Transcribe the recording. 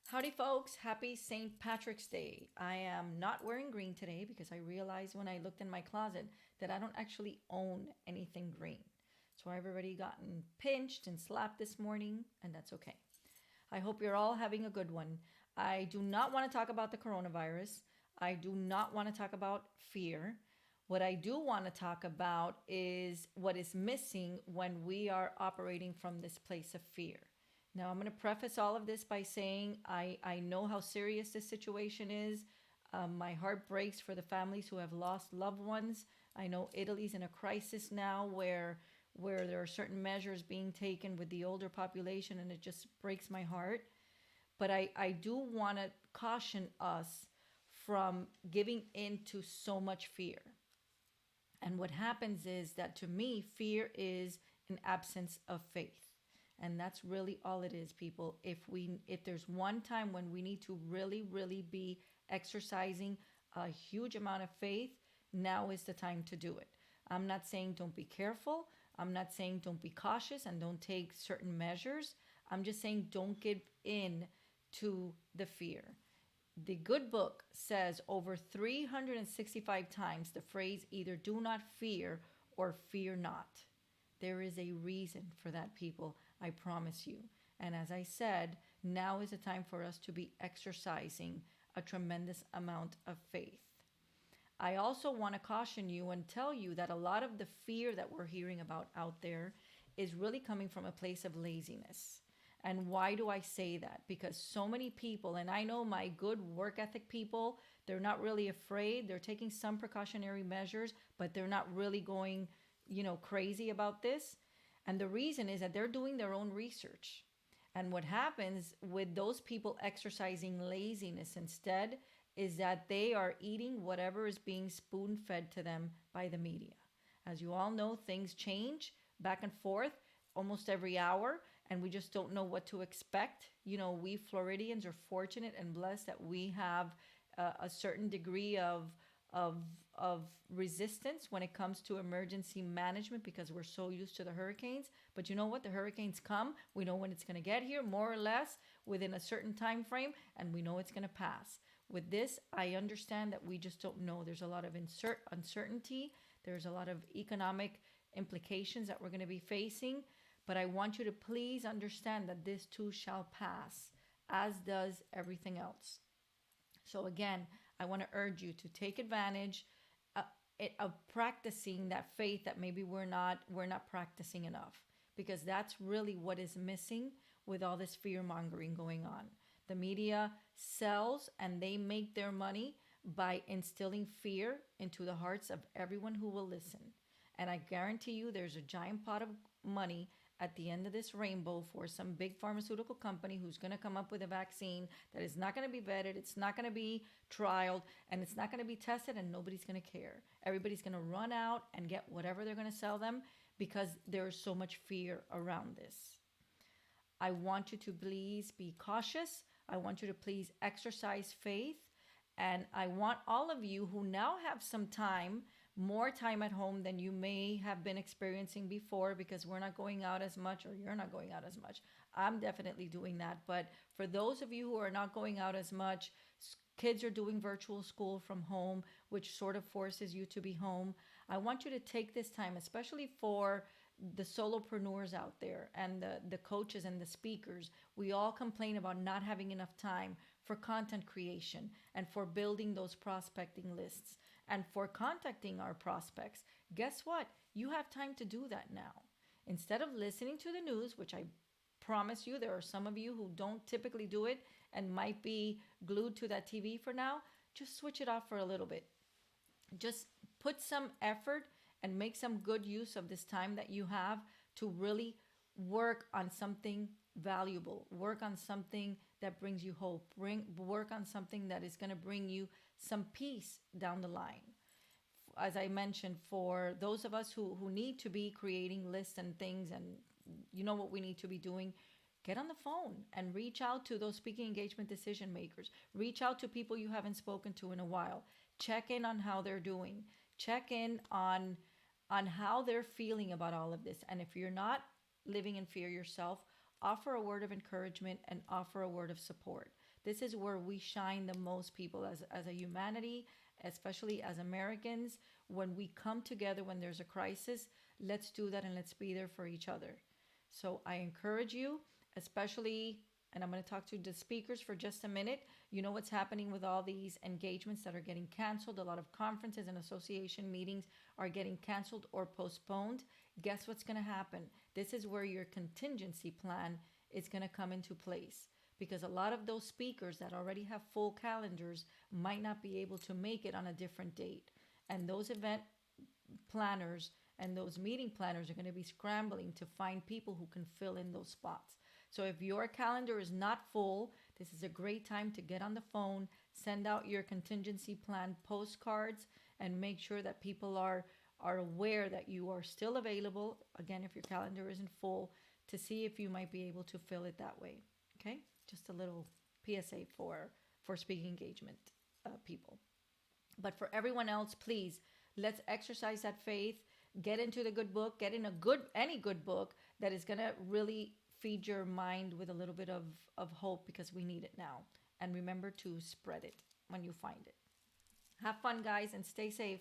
Howdy, folks. Happy St. Patrick's Day. I am not wearing green today because I realized when I looked in my closet that I don't actually own anything green. So I've already gotten pinched and slapped this morning, and that's okay. I hope you're all having a good one. I do not want to talk about the coronavirus. I do not want to talk about fear. What I do want to talk about is what is missing when we are operating from this place of fear. Now, I'm going to preface all of this by saying I know how serious this situation is. My heart breaks for the families who have lost loved ones. I know Italy's in a crisis now where there are certain measures being taken with the older population, and it just breaks my heart. But I do want to caution us from giving into so much fear. And what happens is that to me, fear is an absence of faith. And that's really all it is, people. If there's one time when we need to really be exercising a huge amount of faith, now is the time to do it. I'm not saying don't be careful. I'm not saying don't be cautious and don't take certain measures. I'm just saying don't give in to the fear. The good book says over 365 times the phrase either do not fear or fear not. There is a reason for that, people, I promise you. And as I said, now is the time for us to be exercising a tremendous amount of faith. I also want to caution you and tell you that a lot of the fear that we're hearing about out there is really coming from a place of laziness. And why do I say that? Because so many people, and I know my good work ethic people, they're not really afraid. They're taking some precautionary measures, but they're not really going, crazy about this. And the reason is that they're doing their own research. And what happens with those people exercising laziness instead is that they are eating whatever is being spoon fed to them by the media. As you all know, things change back and forth almost every hour, and we just don't know what to expect. We Floridians are fortunate and blessed that we have a certain degree of resistance when it comes to emergency management because we're so used to the hurricanes. But you know what? The hurricanes come. We know when it's going to get here, more or less within a certain time frame, and we know it's going to pass. With this, I understand that we just don't know. There's a lot of uncertainty. There's a lot of economic implications that we're going to be facing. But I want you to please understand that this too shall pass, as does everything else. So again, I want to urge you to take advantage of practicing that faith that maybe we're not practicing enough, because that's really what is missing with all this fear mongering going on. The media sells and they make their money by instilling fear into the hearts of everyone who will listen. And I guarantee you there's a giant pot of money at the end of this rainbow for some big pharmaceutical company who's going to come up with a vaccine that is not going to be vetted, it's not going to be trialed, and it's not going to be tested, and nobody's going to care. Everybody's going to run out and get whatever they're going to sell them because there's so much fear around this. I want you to please be cautious. I want you to please exercise faith. And I want all of you who now have some time, more time at home than you may have been experiencing before because we're not going out as much or you're not going out as much. I'm definitely doing that. But for those of you who are not going out as much, kids are doing virtual school from home, which sort of forces you to be home. I want you to take this time, especially for the solopreneurs out there and the coaches and the speakers. We all complain about not having enough time for content creation and for building those prospecting lists and for contacting our prospects. Guess what? You have time to do that now. Instead of listening to the news, which I promise you there are some of you who don't typically do it and might be glued to that TV for now, just switch it off for a little bit. Just put some effort and make some good use of this time that you have to really work on something valuable, work on something that brings you hope, work on something that is going to bring you some peace down the line. As I mentioned, for those of us who need to be creating lists and things, and you know what we need to be doing, get on the phone and reach out to those speaking engagement decision makers. Reach out to people you haven't spoken to in a while. Check in on how they're doing. Check in on how they're feeling about all of this. And if you're not living in fear yourself, offer a word of encouragement and offer a word of support. This is where we shine the most, people, as a humanity, especially as Americans. When we come together when there's a crisis, let's do that and let's be there for each other. So I encourage you, especially, and I'm going to talk to the speakers for just a minute. You know what's happening with all these engagements that are getting canceled. A lot of conferences and association meetings are getting canceled or postponed. Guess what's going to happen? This is where your contingency plan is going to come into place, because a lot of those speakers that already have full calendars might not be able to make it on a different date. And those event planners and those meeting planners are going to be scrambling to find people who can fill in those spots. So if your calendar is not full, this is a great time to get on the phone, send out your contingency plan postcards, and make sure that people are aware that you are still available. Again, if your calendar isn't full, to see if you might be able to fill it that way. Okay, just a little PSA for speaking engagement people. But for everyone else, please, let's exercise that faith. Get into the good book. Get in any good book that is gonna really feed your mind with a little bit of hope, because we need it now. And remember to spread it when you find it. Have fun, guys, and stay safe.